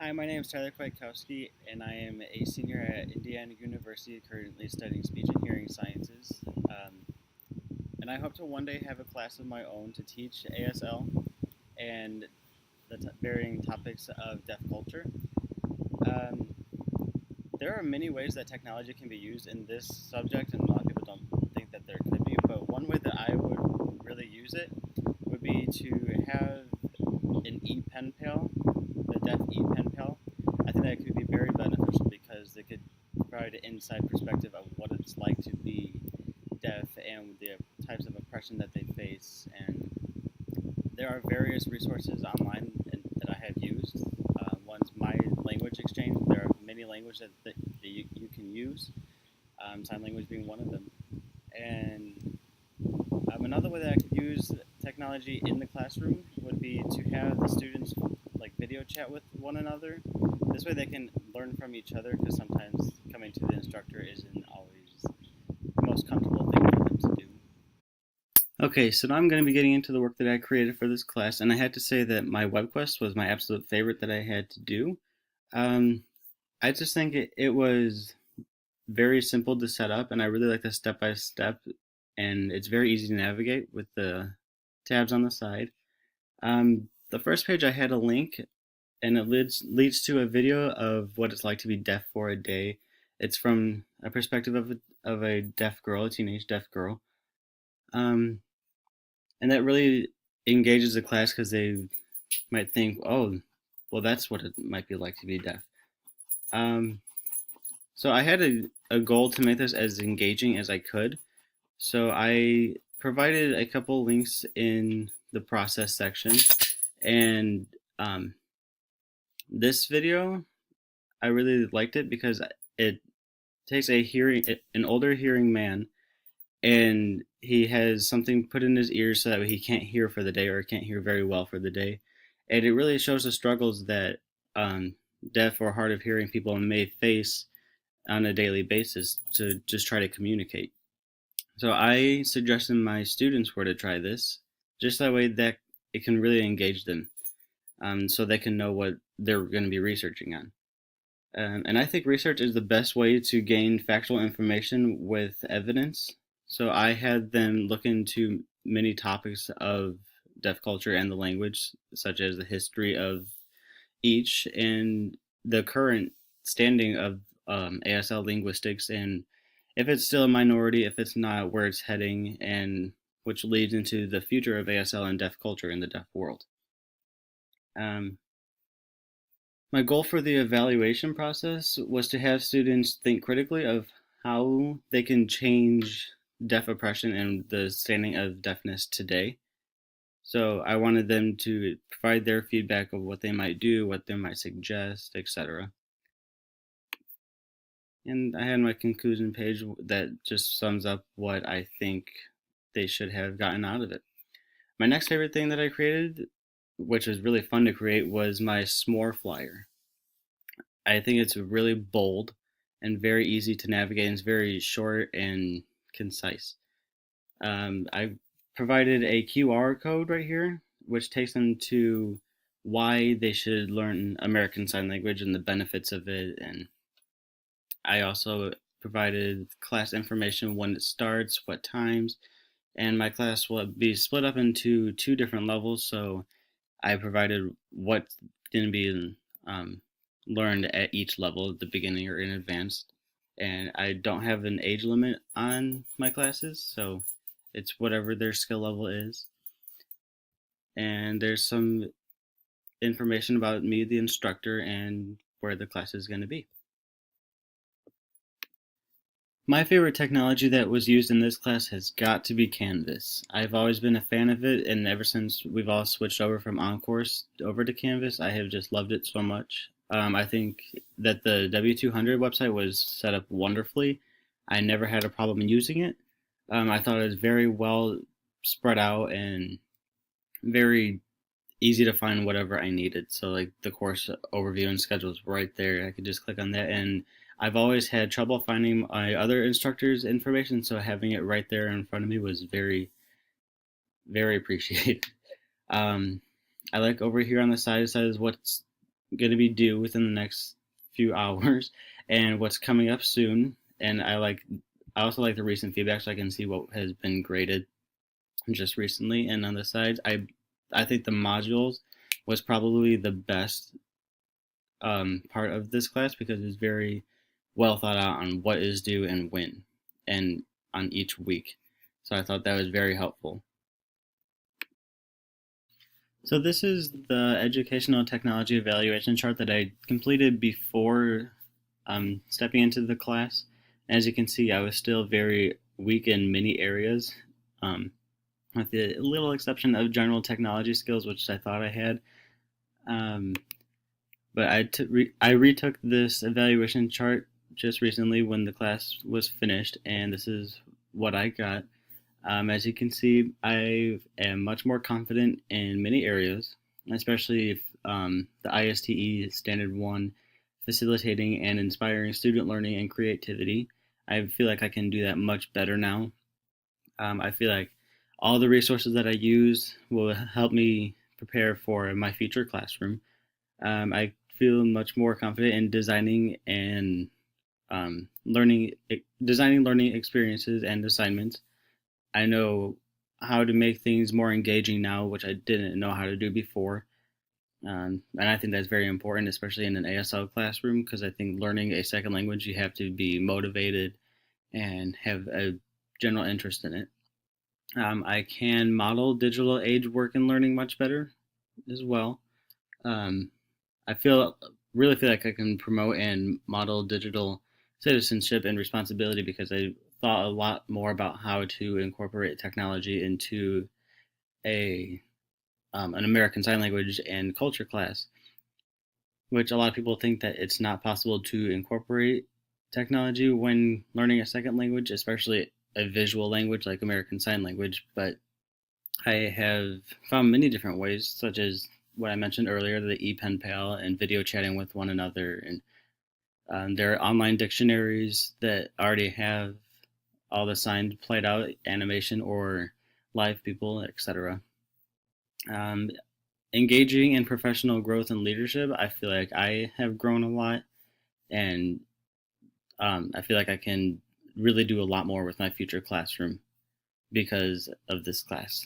Hi, my name is Tyler Kwiatkowski, and I am a senior at Indiana University, currently studying speech and hearing sciences. And I hope to one day have a class of my own to teach ASL and the varying topics of deaf culture. Um, there are many ways that technology can be used in this subject, and a lot of people don't think that there could be. But one way that I would really use it would be to have an e-pen pal, the deaf e-pen pal. I think that could be very beneficial because it could provide an inside perspective of what it's like to be deaf and the types of oppression that they face. And there are various resources online that I have used. One's My Language Exchange. There are many languages that you can use, sign language being one of them. And another way that I could use technology in the classroom would be to have the students like video chat with one another. This way they can learn from each other because sometimes coming to the instructor isn't always the most comfortable thing for them to do. Okay, so now I'm going to be getting into the work that I created for this class, and I had to say that my web quest was my absolute favorite that I had to do. Um, I just think it was very simple to set up, and I really like the step by step, and it's very easy to navigate with the tabs on the side. The first page I had a link, and it leads to a video of what it's like to be deaf for a day. It's from a perspective of a deaf girl, a teenage deaf girl, um, and that really engages the class because they might think, oh, well, that's what it might be like to be deaf. Um, so I had a goal to make this as engaging as I could. So I provided a couple links in the process section, and um, this video I really liked it because it takes an older hearing man, and he has something put in his ears so that he can't hear for the day or can't hear very well for the day, and it really shows the struggles that um, deaf or hard of hearing people may face on a daily basis to just try to communicate. So I suggested my students were to try this, just that way that it can really engage them, so they can know what they're going to be researching on. And I think research is the best way to gain factual information with evidence. So I had them look into many topics of deaf culture and the language, such as the history of each and the current standing of ASL linguistics, and if it's still a minority, if it's not, where it's heading, and which leads into the future of ASL and deaf culture in the deaf world. Um, my goal for the evaluation process was to have students think critically of how they can change deaf oppression and the standing of deafness today. So I wanted them to provide their feedback of what they might do, what they might suggest, etc. And I had my conclusion page that just sums up what I think they should have gotten out of it. My next favorite thing that I created, which was really fun to create, was my s'more flyer. I think it's really bold and very easy to navigate, and it's very short and concise. I provided a QR code right here, which takes them to why they should learn American Sign Language and the benefits of it. And I also provided class information, when it starts, what times, and my class will be split up into two different levels. So I provided what's going to be um, learned at each level, at the beginning or in advanced. And I don't have an age limit on my classes, so it's whatever their skill level is. And there's some information about me, the instructor, and where the class is going to be. My favorite technology that was used in this class has got to be Canvas. I've always been a fan of it, and ever since we've all switched over from Encourse over to Canvas, I have just loved it so much. I think that the W200 website was set up wonderfully. I never had a problem using it. I thought it was very well spread out and very easy to find whatever I needed. So like the course overview and schedule is right there. I could just click on that, and I've always had trouble finding my other instructors' information, so having it right there in front of me was very, very appreciated. Um, I like over here on the side, it says what's going to be due within the next few hours and what's coming up soon. And I also like the recent feedback so I can see what has been graded just recently. And on the sides, I think the modules was probably the best part of this class because it's very well thought out on what is due and when, and on each week. So I thought that was very helpful. So this is the educational technology evaluation chart that I completed before stepping into the class. As you can see, I was still very weak in many areas, um, with the little exception of general technology skills, which I thought I had. Um, but I retook this evaluation chart just recently when the class was finished, and this is what I got. As you can see, I am much more confident in many areas, especially if, the ISTE Standard 1, facilitating and inspiring student learning and creativity. I feel like I can do that much better now. I feel like all the resources that I use will help me prepare for my future classroom. I feel much more confident in designing learning experiences and assignments. I know how to make things more engaging now, which I didn't know how to do before. And I think that's very important, especially in an ASL classroom, because I think learning a second language, you have to be motivated and have a general interest in it. I can model digital age work and learning much better as well. Um, I really feel like I can promote and model digital citizenship and responsibility because I thought a lot more about how to incorporate technology into a an American Sign Language and culture class, which a lot of people think that it's not possible to incorporate technology when learning a second language, especially a visual language like American Sign Language. But I have found many different ways, such as what I mentioned earlier, the ePen pal and video chatting with one another. And there are online dictionaries that already have all the signs played out, animation or live people, etc. Um, Engaging in professional growth and leadership, I feel like I have grown a lot, and I feel like I can really do a lot more with my future classroom because of this class.